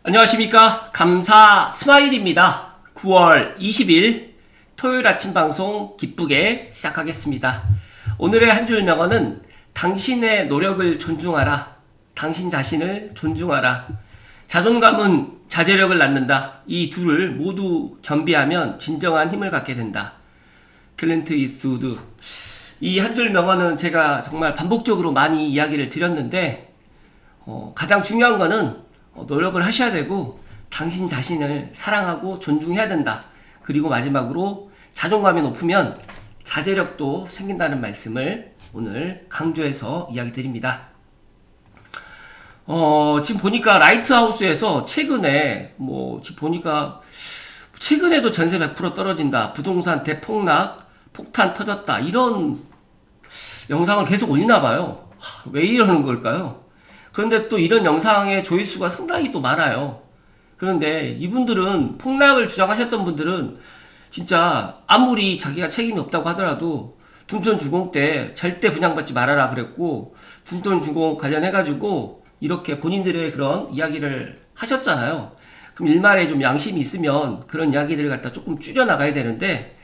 안녕하십니까. 감사 스마일입니다. 9월 20일 토요일 아침 방송 기쁘게 시작하겠습니다. 오늘의 한 줄 명언은 당신의 노력을 존중하라. 당신 자신을 존중하라. 자존감은 자제력을 낳는다. 이 둘을 모두 겸비하면 진정한 힘을 갖게 된다. 클린트 이스트우드. 이 한 줄 명언은 제가 정말 반복적으로 많이 이야기를 드렸는데 가장 중요한 거는 노력을 하셔야 되고 당신 자신을 사랑하고 존중해야 된다. 그리고 마지막으로 자존감이 높으면 자제력도 생긴다는 말씀을 오늘 강조해서 이야기 드립니다. 지금 보니까 라이트하우스에서 최근에 지금 보니까 최근에도 전세 100% 떨어진다. 부동산 대폭락, 폭탄 터졌다. 이런 영상을 계속 올리나 봐요. 왜 이러는 걸까요? 그런데 또 이런 영상의 조회수가 상당히 또 많아요. 그런데 이분들은 폭락을 주장하셨던 분들은 진짜 아무리 자기가 책임이 없다고 하더라도 둔촌주공 때 절대 분양받지 말아라 그랬고 둔촌주공 관련해가지고 이렇게 본인들의 그런 이야기를 하셨잖아요. 그럼 일말에 좀 양심이 있으면 그런 이야기들을 갖다 조금 줄여나가야 되는데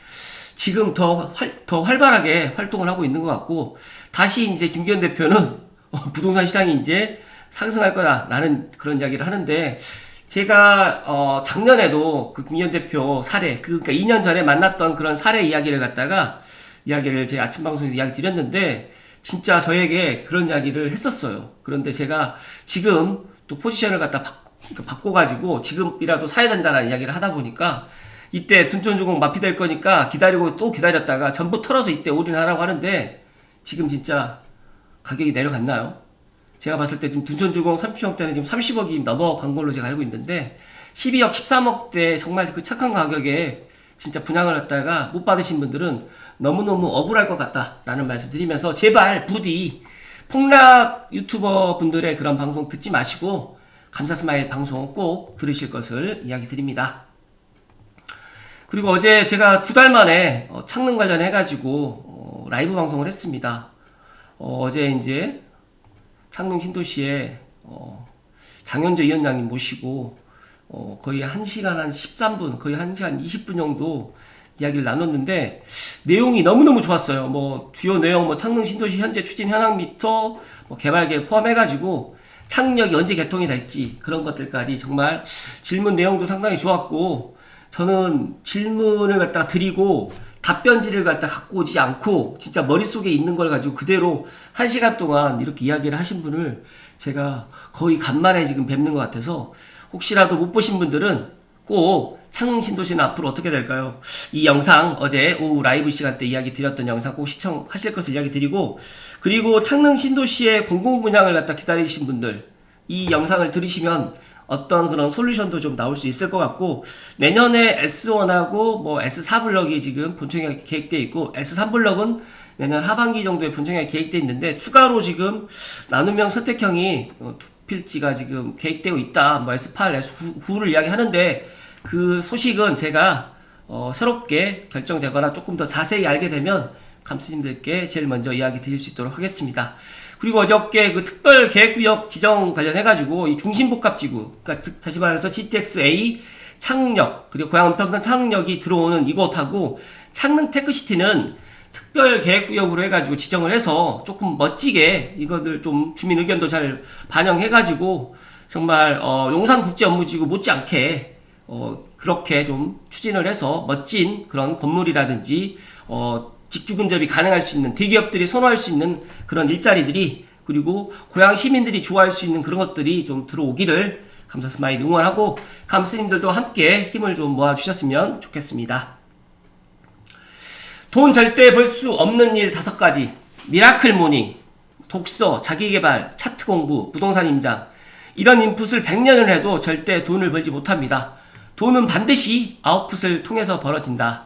지금 더 활발하게 활동을 하고 있는 것 같고 다시 이제 김기현 대표는 부동산 시장이 이제 상승할 거다라는 그런 이야기를 하는데 제가 작년에도 그 김기현 대표 사례 그러니까 2년 전에 만났던 그런 사례 이야기를 갖다가 이야기를 제 아침 방송에서 이야기 드렸는데 진짜 저에게 그런 이야기를 했었어요. 그런데 제가 지금 또 포지션을 갖다 바꿔가지고 지금이라도 사야 된다라는 이야기를 하다 보니까 이때 둔촌주공 마피될 거니까 기다리고 또 기다렸다가 전부 털어서 이때 올인하라고 하는데 지금 진짜 가격이 내려갔나요? 제가 봤을 때 지금 둔촌주공 3평대는 지금 30억이 넘어간 걸로 제가 알고 있는데 12억, 13억대 정말 그 착한 가격에 진짜 분양을 했다가 못 받으신 분들은 너무너무 억울할 것 같다라는 말씀 드리면서 제발 부디 폭락 유튜버 분들의 그런 방송 듣지 마시고 감사스마일 방송 꼭 들으실 것을 이야기 드립니다. 그리고 어제 제가 2달 만에 창능 관련해가지고 라이브 방송을 했습니다. 어제 이제 창릉 신도시에 장현조 위원장님 모시고 거의 1시간 한 13분 거의 1시간 20분 정도 이야기를 나눴는데 내용이 너무너무 좋았어요. 주요 내용 창릉 신도시 현재 추진 현황부터 개발 계획 포함해가지고 창릉역이 언제 개통이 될지 그런 것들까지 정말 질문 내용도 상당히 좋았고 저는 질문을 갖다 드리고 답변지를 갖고 오지 않고 진짜 머릿속에 있는 걸 가지고 그대로 1시간 동안 이렇게 이야기를 하신 분을 제가 거의 간만에 지금 뵙는 것 같아서 혹시라도 못 보신 분들은 꼭 창릉 신도시는 앞으로 어떻게 될까요? 이 영상 어제 오후 라이브 시간 때 이야기 드렸던 영상 꼭 시청하실 것을 이야기 드리고 그리고 창릉 신도시의 공공분양을 갖다 기다리신 분들 이 영상을 들으시면 어떤 그런 솔루션도 좀 나올 수 있을 것 같고 내년에 S1하고 S4 블럭이 지금 본청약 계획되어 있고 S3 블럭은 내년 하반기 정도에 본청약 계획되어 있는데 추가로 지금 나눔형 선택형이 두 필지가 지금 계획되어 있다. S8, S9를 이야기하는데 그 소식은 제가 새롭게 결정되거나 조금 더 자세히 알게 되면 감스님들께 제일 먼저 이야기 드릴 수 있도록 하겠습니다. 그리고 어저께 그 특별계획구역 지정 관련해가지고 이 중심복합지구, 그러니까 다시 말해서 GTX-A 창릉역, 그리고 고양 은평선 창릉역이 들어오는 이곳하고 창릉 테크시티는 특별계획구역으로 해가지고 지정을 해서 조금 멋지게 이것들 좀 주민 의견도 잘 반영해가지고 정말 용산국제업무지구 못지않게 그렇게 좀 추진을 해서 멋진 그런 건물이라든지 직주 근접이 가능할 수 있는 대기업들이 선호할 수 있는 그런 일자리들이 그리고 고향 시민들이 좋아할 수 있는 그런 것들이 좀 들어오기를 감사스마일 응원하고 감스님들도 함께 힘을 좀 모아주셨으면 좋겠습니다. 돈 절대 벌 수 없는 일 5가지 미라클 모닝, 독서, 자기개발, 차트 공부, 부동산 임장 이런 인풋을 100년을 해도 절대 돈을 벌지 못합니다. 돈은 반드시 아웃풋을 통해서 벌어진다.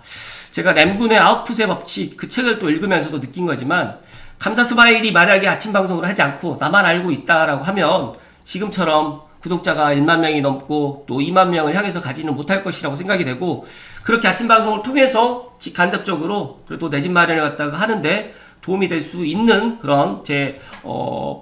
제가 램군의 아웃풋의 법칙 그 책을 또 읽으면서도 느낀 거지만 감사스마일이 만약에 아침 방송을 하지 않고 나만 알고 있다라고 하면 지금처럼 구독자가 1만 명이 넘고 또 2만 명을 향해서 가지는 못할 것이라고 생각이 되고 그렇게 아침 방송을 통해서 간접적으로 그래도 내 집 마련을 갖다가 하는데 도움이 될 수 있는 그런 제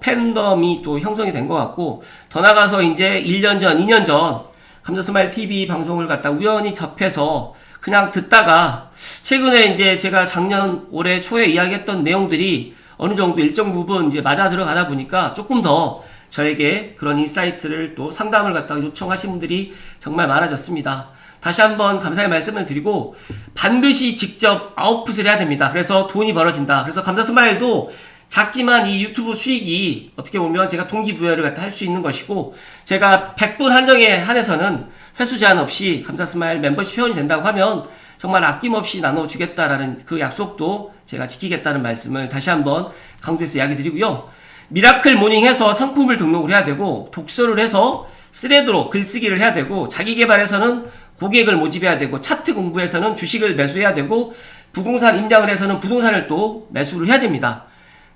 팬덤이 또 형성이 된 것 같고, 더 나가서 이제 1년 전, 2년 전 감자스마일 TV 방송을 갖다 우연히 접해서 그냥 듣다가 최근에 이제 제가 작년 올해 초에 이야기했던 내용들이 어느 정도 일정 부분 이제 맞아 들어가다 보니까 조금 더 저에게 그런 인사이트를 또 상담을 갖다가 요청하신 분들이 정말 많아졌습니다. 다시 한번 감사의 말씀을 드리고, 반드시 직접 아웃풋을 해야 됩니다. 그래서 돈이 벌어진다. 그래서 감자스마일도 작지만 이 유튜브 수익이 어떻게 보면 제가 동기부여를 갖다 할 수 있는 것이고, 제가 100분 한정에 한해서는 회수 제한 없이 감자스마일 멤버십 회원이 된다고 하면 정말 아낌없이 나눠주겠다라는 그 약속도 제가 지키겠다는 말씀을 다시 한번 강조해서 이야기 드리고요. 미라클 모닝 해서 상품을 등록을 해야 되고, 독서를 해서 스레드로 글쓰기를 해야 되고, 자기 개발에서는 고객을 모집해야 되고, 차트 공부에서는 주식을 매수해야 되고, 부동산 임장을 해서는 부동산을 또 매수를 해야 됩니다.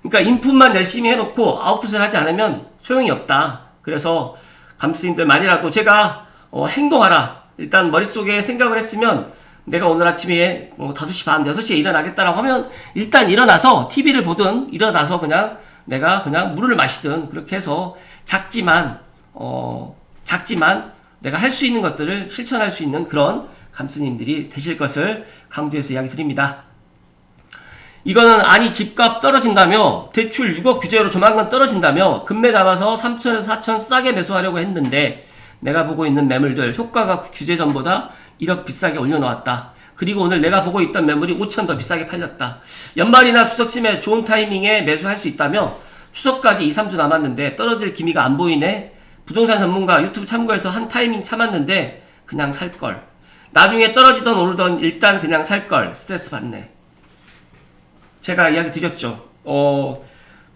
그러니까 인풋만 열심히 해놓고 아웃풋을 하지 않으면 소용이 없다. 그래서 감스님들만이라도 제가 행동하라. 일단 머릿속에 생각을 했으면 내가 오늘 아침에 5시 반, 6시에 일어나겠다라고 하면 일단 일어나서 TV를 보든 일어나서 그냥 내가 그냥 물을 마시든 그렇게 해서 작지만 내가 할 수 있는 것들을 실천할 수 있는 그런 감스님들이 되실 것을 강조해서 이야기 드립니다. 이거는 아니 집값 떨어진다며, 대출 6억 규제로 조만간 떨어진다며 금매 잡아서 3천에서 4천 싸게 매수하려고 했는데, 내가 보고 있는 매물들 효과가 규제 전보다 1억 비싸게 올려놓았다. 그리고 오늘 내가 보고 있던 매물이 5천 더 비싸게 팔렸다. 연말이나 추석쯤에 좋은 타이밍에 매수할 수 있다며, 추석까지 2, 3주 남았는데 떨어질 기미가 안 보이네. 부동산 전문가 유튜브 참고해서 한 타이밍 참았는데 그냥 살걸. 나중에 떨어지던 오르던 일단 그냥 살걸. 스트레스 받네. 제가 이야기 드렸죠.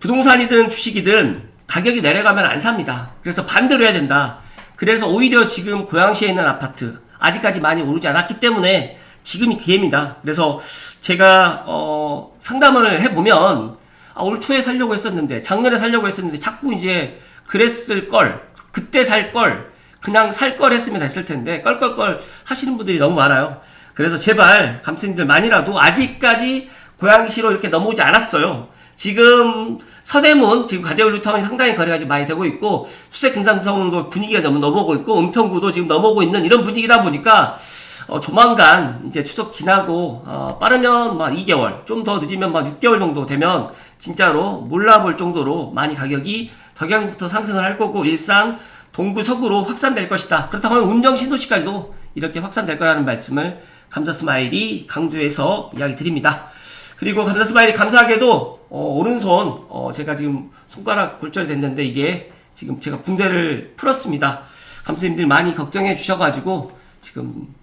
부동산이든 주식이든 가격이 내려가면 안 삽니다. 그래서 반대로 해야 된다. 그래서 오히려 지금 고양시에 있는 아파트 아직까지 많이 오르지 않았기 때문에 지금이 기회입니다. 그래서 제가 상담을 해보면 올 초에 살려고 했었는데, 작년에 살려고 했었는데 자꾸 이제 그랬을 걸, 그때 살 걸, 그냥 살 걸 했으면 됐을 텐데 껄껄껄 하시는 분들이 너무 많아요. 그래서 제발 감스님들만이라도 아직까지 고양시로 이렇게 넘어오지 않았어요. 지금 서대문, 지금 가재울 뉴타운이 상당히 거래가 지금 많이 되고 있고, 수색 근산성도 분위기가 너무 넘어오고 있고, 은평구도 지금 넘어오고 있는 이런 분위기다 보니까 조만간 이제 추석 지나고 빠르면 막 2개월, 좀 더 늦으면 막 6개월 정도 되면 진짜로 몰라볼 정도로 많이 가격이 덕양부터 상승을 할 거고, 일산, 동구, 서구로 확산될 것이다. 그렇다고 하면 운정 신도시까지도 이렇게 확산될 거라는 말씀을 감자스마일이 강조해서 이야기 드립니다. 그리고 감자스마일이 감사하게도 오른손 제가 지금 손가락 골절이 됐는데 이게 지금 제가 붕대를 풀었습니다. 감독님들이 많이 걱정해 주셔가지고 지금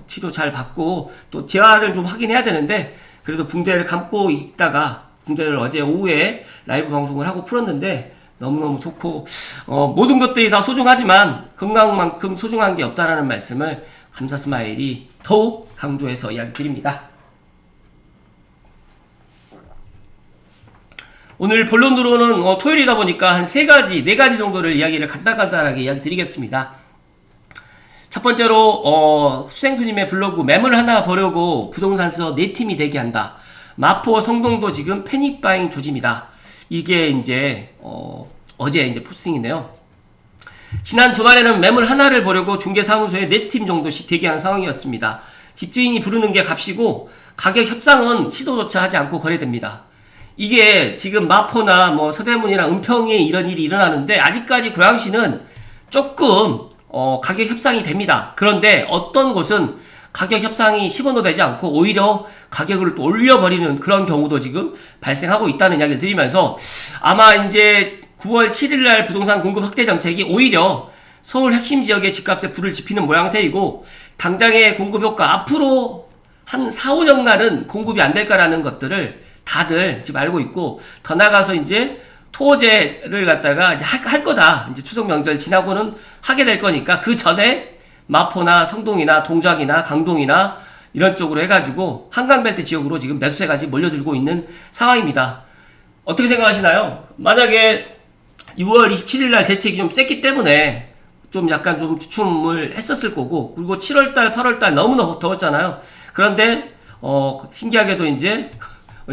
치료 잘 받고 또 재활을 좀 확인해야 되는데, 그래도 붕대를 감고 있다가 붕대를 어제 오후에 라이브 방송을 하고 풀었는데 너무너무 좋고, 모든 것들이 다 소중하지만 건강만큼 소중한 게 없다라는 말씀을 감자스마일이 더욱 강조해서 이야기 드립니다. 오늘 본론으로는 토요일이다 보니까 한 3가지, 4가지 정도를 이야기를 간단하게 이야기 드리겠습니다. 첫 번째로 수생투님의 블로그 매물 하나 보려고 부동산서 4팀이 대기한다. 마포 성동도 지금 패닉바잉 조짐이다. 이게 이제 어제 이제 포스팅인데요. 지난 주말에는 매물 하나를 보려고 중개사무소에 4팀 정도씩 대기하는 상황이었습니다. 집주인이 부르는 게 값이고 가격 협상은 시도조차 하지 않고 거래됩니다. 이게 지금 마포나 뭐 서대문이나 은평에 이런 일이 일어나는데, 아직까지 고양시는 조금 가격 협상이 됩니다. 그런데 어떤 곳은 가격 협상이 10원도 되지 않고 오히려 가격을 또 올려버리는 그런 경우도 지금 발생하고 있다는 이야기를 드리면서, 아마 이제 9월 7일날 부동산 공급 확대 정책이 오히려 서울 핵심 지역의 집값에 불을 지피는 모양새이고, 당장의 공급 효과 앞으로 한 4, 5년간은 공급이 안 될 거라는 것들을 다들 지금 알고 있고, 더 나가서 이제 토제를 갖다가 이제 할 거다. 이제 추석 명절 지나고는 하게 될 거니까 그 전에 마포나 성동이나 동작이나 강동이나 이런 쪽으로 해가지고 한강벨트 지역으로 지금 매수세가 몰려들고 있는 상황입니다. 어떻게 생각하시나요? 만약에 6월 27일 날 대책이 좀 셌기 때문에 좀 약간 좀 주춤을 했었을 거고, 그리고 7월달, 8월달 너무너무 더웠잖아요. 그런데 신기하게도 이제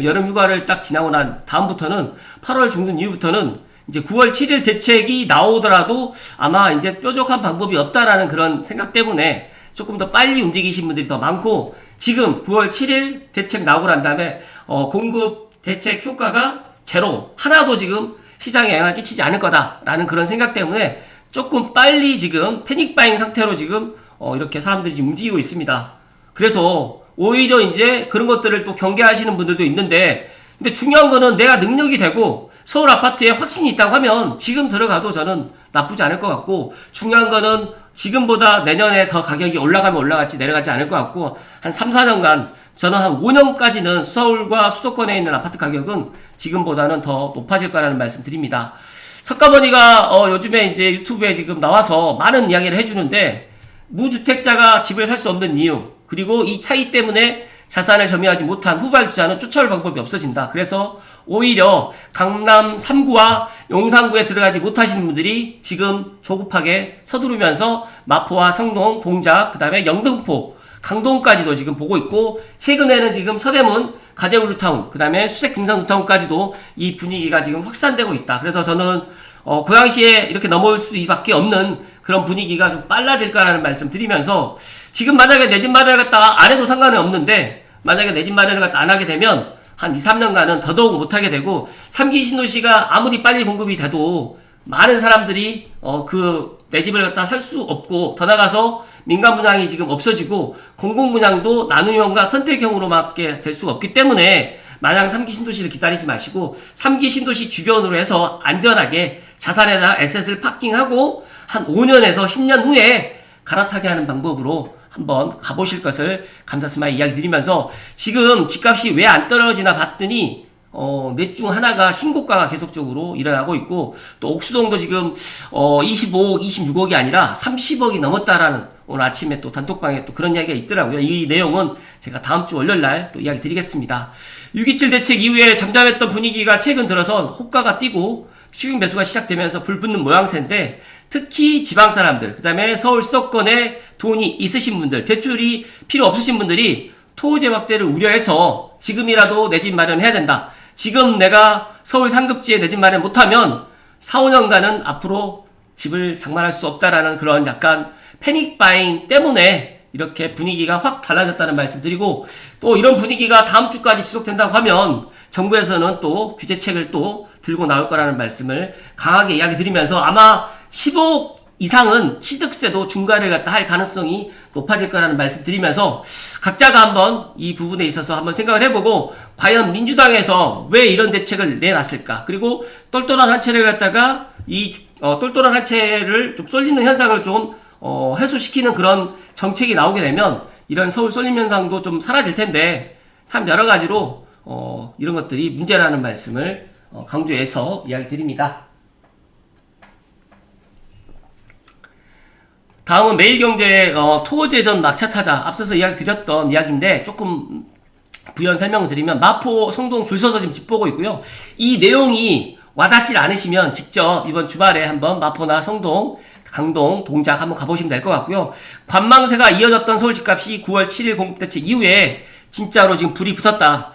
여름 휴가를 딱 지나고 난 다음부터는 8월 중순 이후부터는 이제 9월 7일 대책이 나오더라도 아마 이제 뾰족한 방법이 없다라는 그런 생각 때문에 조금 더 빨리 움직이신 분들이 더 많고, 지금 9월 7일 대책 나오고 난 다음에 공급 대책 효과가 제로, 하나도 지금 시장에 영향을 끼치지 않을 거다라는 그런 생각 때문에 조금 빨리 지금 패닉바잉 상태로 지금 이렇게 사람들이 지금 움직이고 있습니다. 그래서 오히려 이제 그런 것들을 또 경계하시는 분들도 있는데, 근데 중요한 거는 내가 능력이 되고 서울 아파트에 확신이 있다고 하면 지금 들어가도 저는 나쁘지 않을 것 같고, 중요한 거는 지금보다 내년에 더 가격이 올라가면 올라갈지 내려가지 않을 것 같고, 한 3, 4년간 저는 한 5년까지는 서울과 수도권에 있는 아파트 가격은 지금보다는 더 높아질 거라는 말씀 드립니다. 석가모니가 요즘에 이제 유튜브에 지금 나와서 많은 이야기를 해주는데, 무주택자가 집을 살 수 없는 이유, 그리고 이 차이 때문에 자산을 점유하지 못한 후발주자는 쫓아올 방법이 없어진다. 그래서 오히려 강남 3구와 용산구에 들어가지 못하시는 분들이 지금 조급하게 서두르면서 마포와 성동, 동작, 그 다음에 영등포, 강동까지도 지금 보고 있고, 최근에는 지금 서대문, 가재울루타운, 그 다음에 수색 빙산루타운까지도 이 분위기가 지금 확산되고 있다. 그래서 저는 고양시에 이렇게 넘어올 수밖에 없는 그런 분위기가 좀 빨라질 거라는 말씀 드리면서, 지금 만약에 내 집 마련을 갖다가 안 해도 상관은 없는데, 만약에 내 집 마련을 갖다 안 하게 되면 한 2, 3년간은 더더욱 못하게 되고, 3기 신도시가 아무리 빨리 공급이 돼도 많은 사람들이 내 집을 갖다 살 수 없고, 더 나가서 민간 분양이 지금 없어지고 공공 분양도 나눔형과 선택형으로밖에 될 수가 없기 때문에, 마냥 3기 신도시를 기다리지 마시고 3기 신도시 주변으로 해서 안전하게 자산에다 에셋을 파킹하고 한 5년에서 10년 후에 갈아타게 하는 방법으로 한번 가보실 것을 감사스마에 이야기 드리면서, 지금 집값이 왜 안 떨어지나 봤더니 넷 중 하나가 신고가가 계속적으로 일어나고 있고, 또 옥수동도 지금 25억, 26억이 아니라 30억이 넘었다라는 오늘 아침에 또 단톡방에 또 그런 이야기가 있더라고요. 이 내용은 제가 다음 주 월요일날 또 이야기 드리겠습니다. 6.27 대책 이후에 잠잠했던 분위기가 최근 들어서 호가가 뛰고 추격 매수가 시작되면서 불붙는 모양새인데, 특히 지방 사람들, 그 다음에 서울 수도권에 돈이 있으신 분들, 대출이 필요 없으신 분들이 토지 확대를 우려해서 지금이라도 내 집 마련해야 된다. 지금 내가 서울 상급지에 내 집 마련 못하면 4, 5년간은 앞으로 집을 장만할 수 없다라는 그런 약간 패닉바잉 때문에 이렇게 분위기가 확 달라졌다는 말씀 드리고, 또 이런 분위기가 다음 주까지 지속된다고 하면 정부에서는 또 규제책을 또 들고 나올 거라는 말씀을 강하게 이야기 드리면서, 아마 15억 이상은 취득세도 중과를 갖다 할 가능성이 높아질 거라는 말씀 드리면서, 각자가 한번 이 부분에 있어서 한번 생각을 해보고, 과연 민주당에서 왜 이런 대책을 내놨을까, 그리고 똘똘한 한 채를 갖다가 이 똘똘한 한 채를 좀 쏠리는 현상을 좀 해소시키는 그런 정책이 나오게 되면 이런 서울 쏠림 현상도 좀 사라질 텐데, 참 여러 가지로 이런 것들이 문제라는 말씀을 강조해서 이야기 드립니다. 다음은 매일경제의 토제전 막차타자, 앞서서 이야기 드렸던 이야기인데 조금 부연 설명을 드리면, 마포, 성동 줄 서서 지금 집 보고 있고요. 이 내용이 와닿질 않으시면 직접 이번 주말에 한번 마포나 성동, 강동, 동작 한번 가보시면 될 것 같고요. 관망세가 이어졌던 서울 집값이 9월 7일 공급대책 이후에 진짜로 지금 불이 붙었다.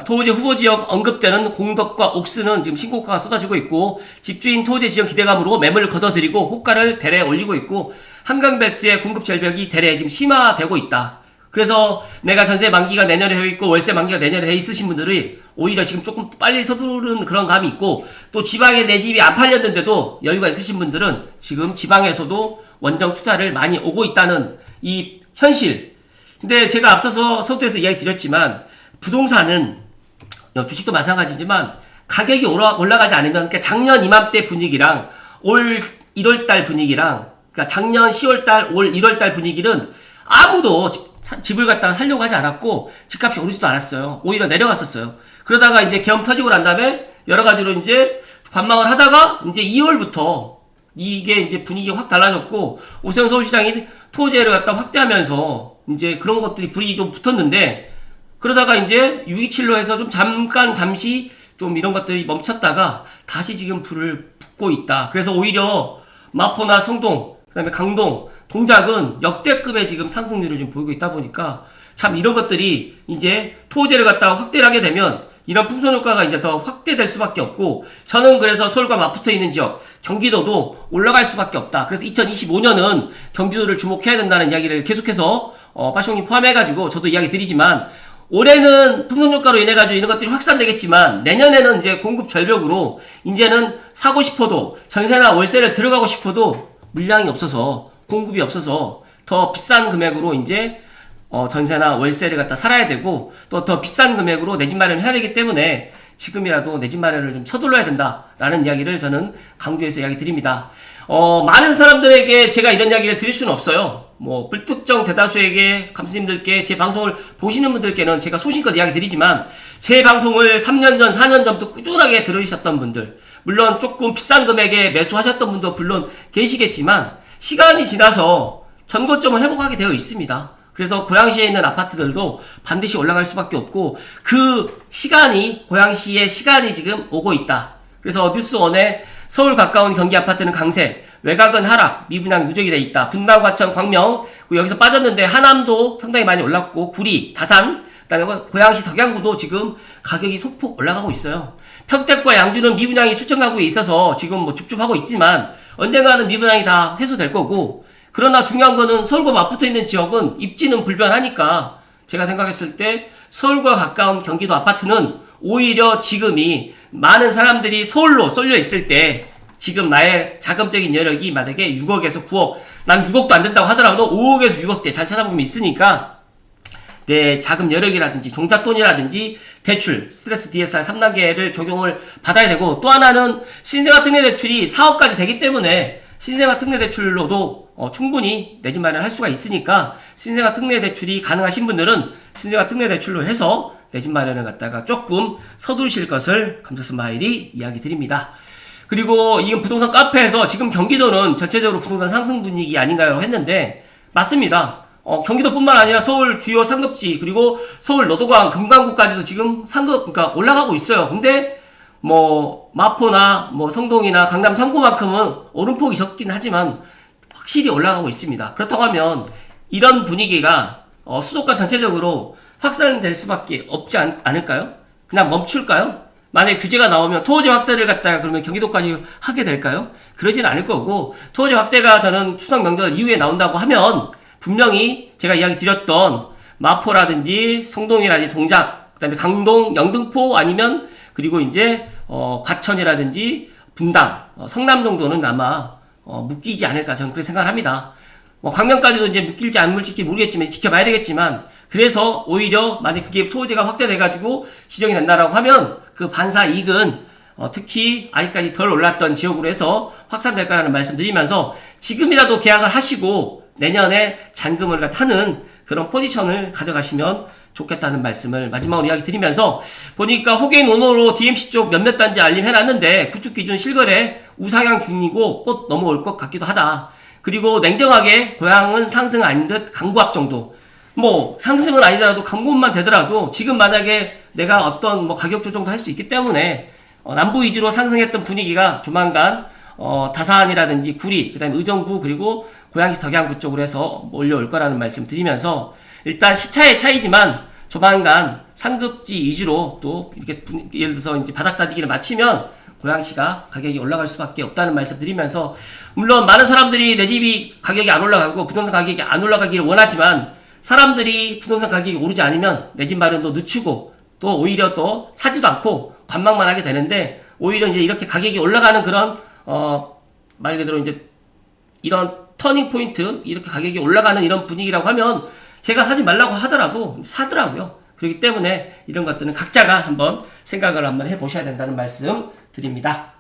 토지 후보 지역 언급되는 공덕과 옥수는 지금 신고가가 쏟아지고 있고, 집주인 토지 지역 기대감으로 매물을 걷어들이고 호가를 대래 올리고 있고, 한강벨트의 공급 절벽이 대래 지금 심화되고 있다. 그래서 내가 전세 만기가 내년에 되어 있고 월세 만기가 내년에 되어 있으신 분들이 오히려 지금 조금 빨리 서두르는 그런 감이 있고, 또 지방에 내 집이 안 팔렸는데도 여유가 있으신 분들은 지금 지방에서도 원정 투자를 많이 오고 있다는 이 현실. 근데 제가 앞서서 서두에서 이야기 드렸지만, 부동산은 주식도 마찬가지지만 가격이 올라가지 않으면, 그러니까 작년 이맘때 분위기랑 올 1월달 분위기랑, 그러니까 작년 10월달 올 1월달 분위기는 아무도 집을 갖다가 살려고 하지 않았고 집값이 오르지도 않았어요. 오히려 내려갔었어요. 그러다가 이제 계엄 터지고 난 다음에 여러 가지로 이제 관망을 하다가 이제 2월부터 이게 이제 분위기가 확 달라졌고, 오세훈 서울시장이 토지를 갖다 확대하면서 이제 그런 것들이 불이 좀 붙었는데, 그러다가 이제 6.27로 해서 좀 잠시 좀 이런 것들이 멈췄다가 다시 지금 불을 붙고 있다. 그래서 오히려 마포나 성동, 그 다음에 강동, 동작은 역대급의 지금 상승률을 지금 보이고 있다 보니까, 참 이런 것들이 이제 토지를 갖다가 확대를 하게 되면 이런 풍선 효과가 이제 더 확대될 수밖에 없고, 저는 그래서 서울과 맞붙어 있는 지역 경기도도 올라갈 수밖에 없다. 그래서 2025년은 경기도를 주목해야 된다는 이야기를 계속해서 빠숑님 포함해가지고 저도 이야기 드리지만, 올해는 풍선 효과로 인해 가지고 이런 것들이 확산되겠지만, 내년에는 이제 공급 절벽으로 이제는 사고 싶어도, 전세나 월세를 들어가고 싶어도 물량이 없어서, 공급이 없어서 더 비싼 금액으로 이제 전세나 월세를 갖다 살아야 되고, 또 더 비싼 금액으로 내 집 마련을 해야 되기 때문에 지금이라도 내 집 마련을 좀 서둘러야 된다라는 이야기를 저는 강조해서 이야기 드립니다. 많은 사람들에게 제가 이런 이야기를 드릴 수는 없어요. 뭐 불특정 대다수에게, 감스님들께, 제 방송을 보시는 분들께는 제가 소신껏 이야기 드리지만, 제 방송을 3년 전, 4년 전부터 꾸준하게 들으셨던 분들, 물론 조금 비싼 금액에 매수하셨던 분도 물론 계시겠지만, 시간이 지나서 전고점을 회복하게 되어 있습니다. 그래서 고양시에 있는 아파트들도 반드시 올라갈 수밖에 없고, 그 시간이, 고양시의 시간이 지금 오고 있다. 그래서 뉴스원에 서울 가까운 경기 아파트는 강세, 외곽은 하락, 미분양 누적이 돼 있다. 분당, 과천, 광명, 여기서 빠졌는데 하남도 상당히 많이 올랐고, 구리, 다산, 그다음에 고양시 덕양구도 지금 가격이 소폭 올라가고 있어요. 평택과 양주는 미분양이 수천 가구에 있어서 지금 뭐 줍줍하고 있지만, 언젠가는 미분양이 다 해소될 거고, 그러나 중요한 거는 서울과 맞붙어 있는 지역은 입지는 불변하니까, 제가 생각했을 때 서울과 가까운 경기도 아파트는 오히려 지금이 많은 사람들이 서울로 쏠려 있을 때, 지금 나의 자금적인 여력이 만약에 6억에서 9억, 난 6억도 안 된다고 하더라도 5억에서 6억대 잘 찾아보면 있으니까, 내 자금 여력이라든지 종잣돈이라든지 대출, 스트레스 DSR 3단계를 적용을 받아야 되고, 또 하나는 신생아 특례 대출이 4억까지 되기 때문에 신생아 특례 대출로도 충분히 내 집 마련할 수가 있으니까, 신생아 특례 대출이 가능하신 분들은 신생아 특례 대출로 해서 내 집 마련을 갖다가 조금 서두르실 것을 감사스마일이 이야기 드립니다. 그리고 이건 부동산 카페에서 지금 경기도는 전체적으로 부동산 상승 분위기 아닌가요 했는데, 맞습니다. 경기도뿐만 아니라 서울 주요 상급지, 그리고 서울 노도강, 금강구까지도 지금 그러니까 올라가고 있어요. 근데 뭐 마포나 뭐 성동이나 강남 3구만큼은 오름폭이 적긴 하지만 확실히 올라가고 있습니다. 그렇다고 하면 이런 분위기가 수도권 전체적으로 확산될 수밖에 없지 않을까요? 그냥 멈출까요? 만약에 규제가 나오면 토지 확대를 갖다가 그러면 경기도까지 하게 될까요? 그러진 않을 거고, 토지 확대가 저는 추석 명절 이후에 나온다고 하면 분명히 제가 이야기 드렸던 마포라든지 성동이라든지 동작, 그 다음에 강동, 영등포 아니면 그리고 이제 과천이라든지 분당, 성남 정도는 아마 묶이지 않을까, 저는 그렇게 생각을 합니다. 광명까지도 이제 묶일지 안 묶일지 모르겠지만 지켜봐야 되겠지만, 그래서 오히려 만약 그게 토지가 확대돼가지고 지정이 된다라고 하면 그 반사 이익은 특히 아직까지 덜 올랐던 지역으로 해서 확산될 거라는 말씀 드리면서, 지금이라도 계약을 하시고 내년에 잔금을 하는 그런 포지션을 가져가시면 좋겠다는 말씀을 마지막으로 이야기 드리면서, 보니까 호갱 오너로 DMC 쪽 몇몇 단지 알림해놨는데 구축 기준 실거래 우상향 중이고 곧 넘어올 것 같기도 하다. 그리고 냉정하게 고향은 상승 아닌 듯 강보합 정도. 뭐 상승은 아니더라도 강보합만 되더라도 지금 만약에 내가 어떤 뭐 가격 조정도 할 수 있기 때문에 남부 위주로 상승했던 분위기가 조만간 다산이라든지 구리, 그 다음에 의정부, 그리고 고양시 덕양구 쪽으로 해서 몰려올 거라는 말씀 드리면서, 일단 시차의 차이지만 조만간 상급지 위주로 또 이렇게 예를 들어서 이제 바닥 다지기를 마치면 고양시가 가격이 올라갈 수밖에 없다는 말씀 드리면서, 물론 많은 사람들이 내 집이 가격이 안 올라가고 부동산 가격이 안 올라가기를 원하지만, 사람들이 부동산 가격이 오르지 않으면 내 집 마련도 늦추고 또 오히려 또 사지도 않고 관망만 하게 되는데, 오히려 이제 이렇게 가격이 올라가는 그런 말 그대로 이제 이런 터닝 포인트, 이렇게 가격이 올라가는 이런 분위기라고 하면 제가 사지 말라고 하더라도 사더라고요. 그렇기 때문에 이런 것들은 각자가 한번 생각을 한번 해보셔야 된다는 말씀 드립니다.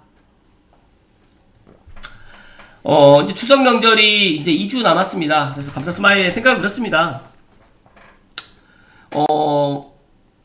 이제 추석 명절이 이제 2주 남았습니다. 그래서 감사스마일의 생각은 그렇습니다.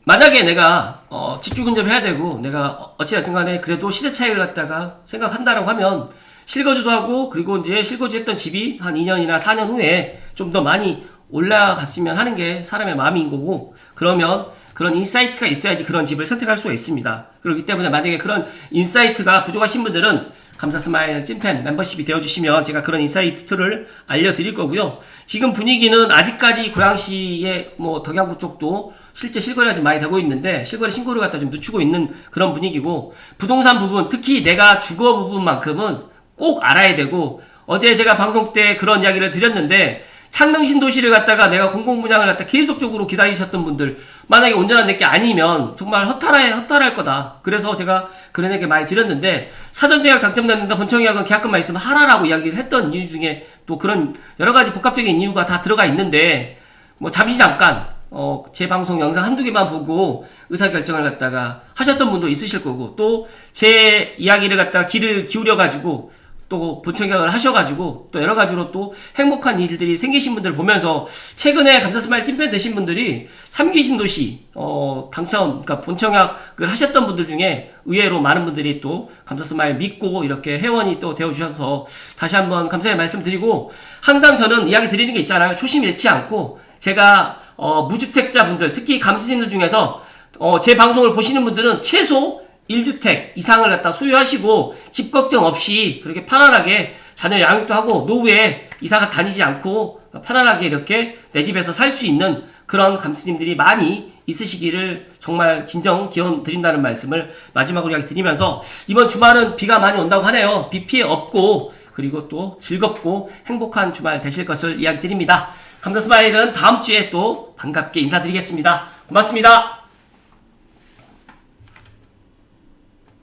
만약에 내가 집주 근접해야 되고 내가 어찌됐든 간에 그래도 시세 차익을 갖다가 생각한다라고 하면 실거주도 하고, 그리고 이제 실거주 했던 집이 한 2년이나 4년 후에 좀 더 많이 올라갔으면 하는 게 사람의 마음인 거고, 그러면 그런 인사이트가 있어야지 그런 집을 선택할 수가 있습니다. 그렇기 때문에 만약에 그런 인사이트가 부족하신 분들은 감사스마일 찐팬 멤버십이 되어주시면 제가 그런 인사이트를 알려드릴 거고요. 지금 분위기는 아직까지 고양시의 뭐 덕양구 쪽도 실제 실거래가 좀 많이 되고 있는데 실거래 신고를 갖다 좀 늦추고 있는 그런 분위기고, 부동산 부분 특히 내가 주거 부분만큼은 꼭 알아야 되고, 어제 제가 방송 때 그런 이야기를 드렸는데 창릉 신도시를 갖다가 내가 공공분양을 갖다 계속적으로 기다리셨던 분들, 만약에 온전한 내게 아니면 정말 허탈할 거다. 그래서 제가 그런 얘기 많이 드렸는데, 사전청약 당첨됐는데 본청약은 계약금만 있으면 하라라고 이야기를 했던 이유 중에 또 그런 여러가지 복합적인 이유가 다 들어가 있는데, 뭐 잠시 잠깐 제 방송 영상 한두 개만 보고 의사결정을 갖다가 하셨던 분도 있으실 거고, 또 제 이야기를 갖다가 귀를 기울여 가지고 또 본청약을 하셔가지고 또 여러가지로 또 행복한 일들이 생기신 분들 보면서, 최근에 감사스마일 찐팬 되신 분들이 3기 신도시 당첨, 그러니까 본청약을 하셨던 분들 중에 의외로 많은 분들이 또 감사스마일 믿고 이렇게 회원이 또 되어주셔서 다시 한번 감사의 말씀드리고, 항상 저는 이야기 드리는 게 있잖아요. 초심 잃지 않고, 제가 무주택자분들, 특히 감시진들 중에서 제 방송을 보시는 분들은 최소 1주택 이상을 갖다 소유하시고 집 걱정 없이 그렇게 편안하게 자녀 양육도 하고 노후에 이사가 다니지 않고 편안하게 이렇게 내 집에서 살 수 있는 그런 감스님들이 많이 있으시기를 정말 진정 기원 드린다는 말씀을 마지막으로 이야기 드리면서, 이번 주말은 비가 많이 온다고 하네요. 비 피해 없고 그리고 또 즐겁고 행복한 주말 되실 것을 이야기 드립니다. 감사스마일은 다음 주에 또 반갑게 인사드리겠습니다. 고맙습니다.